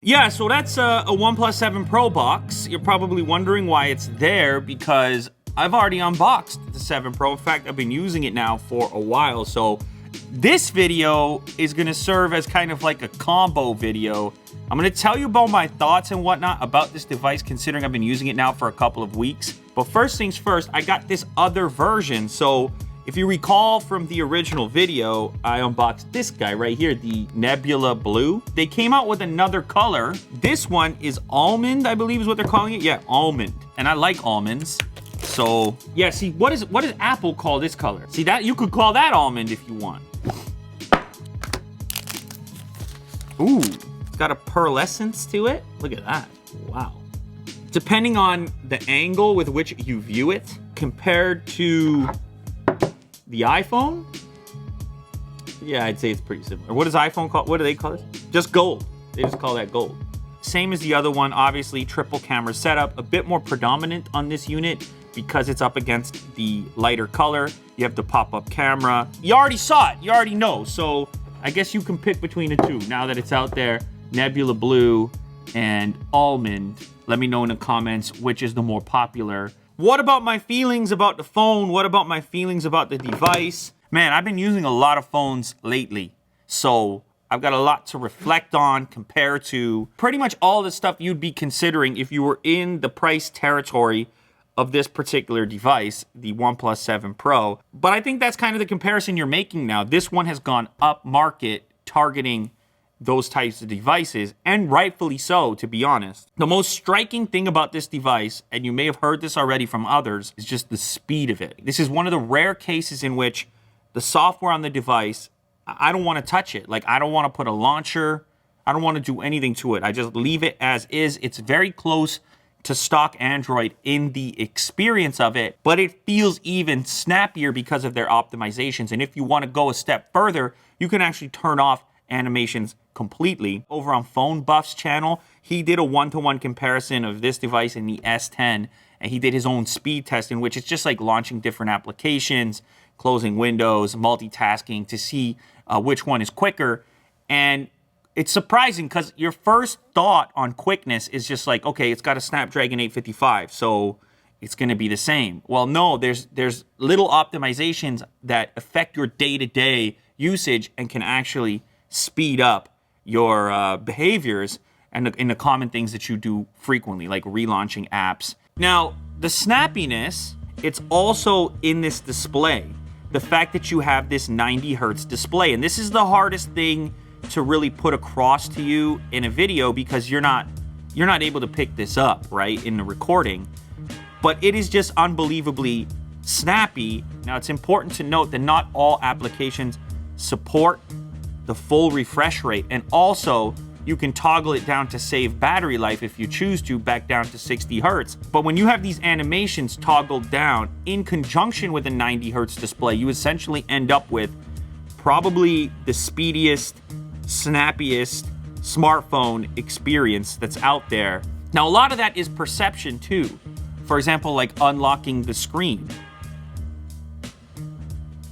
Yeah, so that's a OnePlus 7 Pro box. You're probably wondering why it's there, because I've already unboxed the 7 Pro. In fact, I've been using it now for a while. So this video is going to serve as kind of like a combo video. I'm going to tell you about my thoughts and whatnot about this device, considering I've been using it now for a couple of weeks. But first things first, I got this other version. So if you recall from the original video, I unboxed this guy right here, the Nebula Blue. They came out with another color. This one is almond, I believe is what they're calling it. Yeah, almond. And I like almonds. So yeah, see, what does Apple call this color? See, that you could call that almond if you want. Ooh, got a pearlescence to it. Look at that. Wow. Depending on the angle with which you view it, compared to the iPhone, yeah, I'd say it's pretty similar. What does iPhone call? What do they call it? Just gold. They just call that gold. Same as the other one, obviously triple camera setup, a bit more predominant on this unit because it's up against the lighter color. You have the pop-up camera. You already saw it. You already know. So I guess you can pick between the two now that it's out there. Nebula Blue and almond. Let me know in the comments which is the more popular. What about my feelings about the phone? What about my feelings about the device? Man, I've been using a lot of phones lately, so I've got a lot to reflect on, compare to pretty much all the stuff you'd be considering if you were in the price territory of this particular device, the OnePlus 7 Pro. But I think that's kind of the comparison you're making now. This one has gone up market, targeting those types of devices, and rightfully so, to be honest. The most striking thing about this device, and you may have heard this already from others, is just the speed of it. This is one of the rare cases in which the software on the device, I don't want to touch it. Like, I don't want to put a launcher. I don't want to do anything to it. I just leave it as is. It's very close to stock Android in the experience of it, but it feels even snappier because of their optimizations. And if you want to go a step further, you can actually turn off animations completely. Over on Phone Buff's channel, he did a one-to-one comparison of this device and the S10, and he did his own speed test in which it's just like launching different applications, closing windows, multitasking to see which one is quicker. And it's surprising because your first thought on quickness is just like, okay, it's got a Snapdragon 855, so it's going to be the same. Well, no, there's little optimizations that affect your day-to-day usage and can actually speed up your behaviors and in the common things that you do frequently, like relaunching apps. Now, the snappiness, it's also in this display. The fact that you have this 90 hertz display, and this is the hardest thing to really put across to you in a video because you're not able to pick this up, right, in the recording. But it is just unbelievably snappy. Now, it's important to note that not all applications support the full refresh rate, and also you can toggle it down to save battery life if you choose to, back down to 60 hertz. But when you have these animations toggled down in conjunction with a 90 hertz display, you essentially end up with probably the speediest, snappiest smartphone experience that's out there. Now, a lot of that is perception too. For example, like unlocking the screen.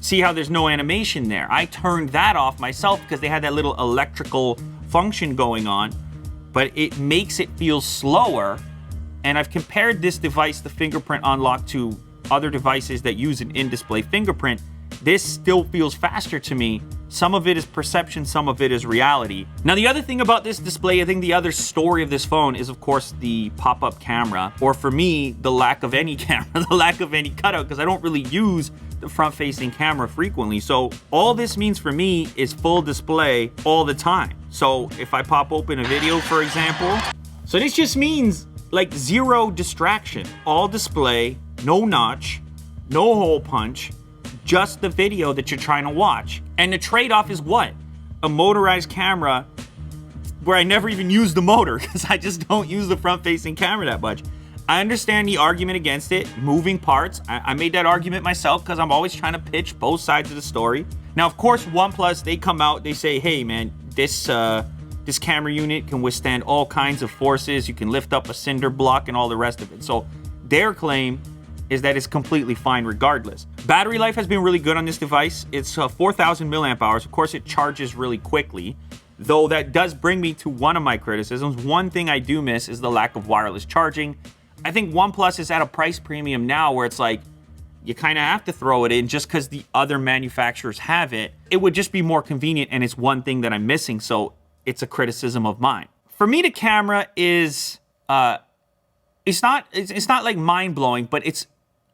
See how there's no animation there? I turned that off myself because they had that little electrical function going on, but it makes it feel slower. And I've compared this device, the fingerprint unlock, to other devices that use an in-display fingerprint. This still feels faster to me. Some of it is perception, some of it is reality. Now, the other thing about this display, I think the other story of this phone is, of course, the pop-up camera, or for me, the lack of any camera, the lack of any cutout, because I don't really use the front-facing camera frequently. So all this means for me is full display all the time. So if I pop open a video, for example, so this just means like zero distraction, all display, no notch, no hole punch, just the video that you're trying to watch. And the trade-off is what? A motorized camera where I never even use the motor because I just don't use the front-facing camera that much. I understand the argument against it, moving parts. I made that argument myself because I'm always trying to pitch both sides of the story. Now, of course, OnePlus, they come out, they say, hey, man, this camera unit can withstand all kinds of forces. You can lift up a cinder block and all the rest of it. So their claim is that it's completely fine regardless. Battery life has been really good on this device. It's 4,000 milliamp hours. Of course, it charges really quickly. Though that does bring me to one of my criticisms. One thing I do miss is the lack of wireless charging. I think OnePlus is at a price premium now where it's like, you kind of have to throw it in just because the other manufacturers have it. It would just be more convenient, and it's one thing that I'm missing, so it's a criticism of mine. For me, the camera is, it's not like mind-blowing, but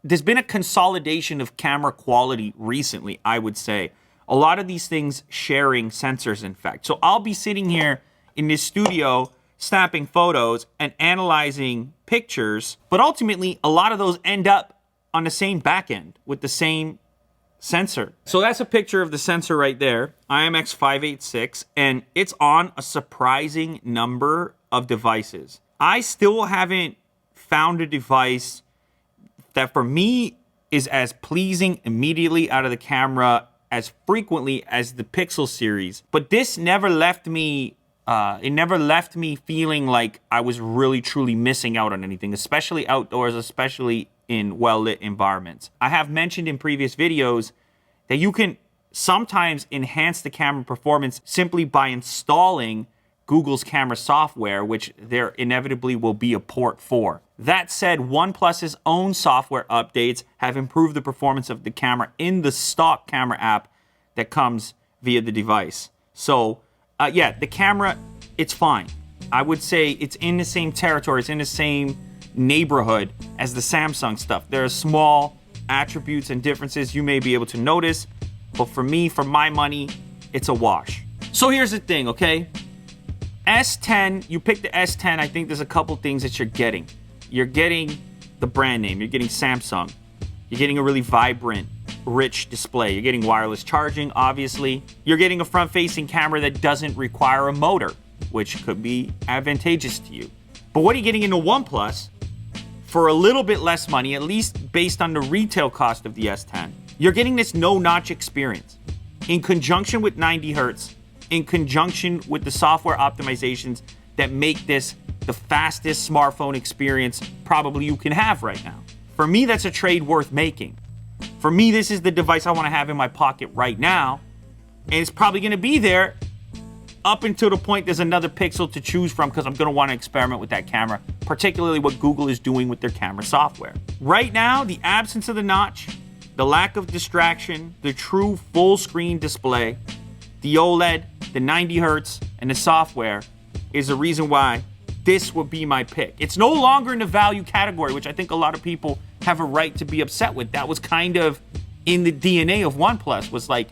there's been a consolidation of camera quality recently, I would say. A lot of these things sharing sensors, in fact. So I'll be sitting here in this studio snapping photos and analyzing pictures, but ultimately, a lot of those end up on the same back end with the same sensor. So that's a picture of the sensor right there, IMX586, and it's on a surprising number of devices. I still haven't found a device that for me is as pleasing immediately out of the camera as frequently as the Pixel series. But this never left me, feeling like I was really truly missing out on anything, especially outdoors, especially in well-lit environments. I have mentioned in previous videos that you can sometimes enhance the camera performance simply by installing Google's camera software, which there inevitably will be a port for. That said, OnePlus's own software updates have improved the performance of the camera in the stock camera app that comes via the device. So, yeah, the camera, it's fine. I would say it's in the same territory, it's in the same neighborhood as the Samsung stuff. There are small attributes and differences you may be able to notice, but for me, for my money, it's a wash. So here's the thing, okay? S10, you pick the S10, I think there's a couple things that you're getting. You're getting the brand name, you're getting Samsung. You're getting a really vibrant, rich display. You're getting wireless charging, obviously. You're getting a front-facing camera that doesn't require a motor, which could be advantageous to you. But what are you getting in the OnePlus? For a little bit less money, at least based on the retail cost of the S10, you're getting this no-notch experience. In conjunction with 90 Hertz, in conjunction with the software optimizations that make this the fastest smartphone experience probably you can have right now. For me, that's a trade worth making. For me, this is the device I want to have in my pocket right now, and it's probably going to be there up until the point there's another Pixel to choose from, because I'm going to want to experiment with that camera, particularly what Google is doing with their camera software. Right now, the absence of the notch, the lack of distraction, the true full screen display, the OLED, the 90 Hertz, and the software is the reason why this would be my pick. It's no longer in the value category, which I think a lot of people have a right to be upset with. That was kind of in the DNA of OnePlus, was like,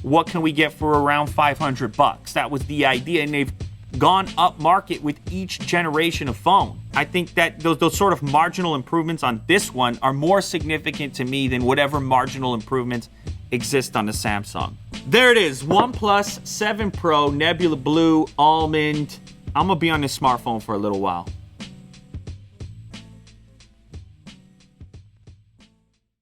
what can we get for around $500? That was the idea, and they've gone up market with each generation of phone. I think that those sort of marginal improvements on this one are more significant to me than whatever marginal improvements exist on the Samsung. There it is, OnePlus 7 Pro, Nebula Blue, Almond. I'm gonna be on this smartphone for a little while.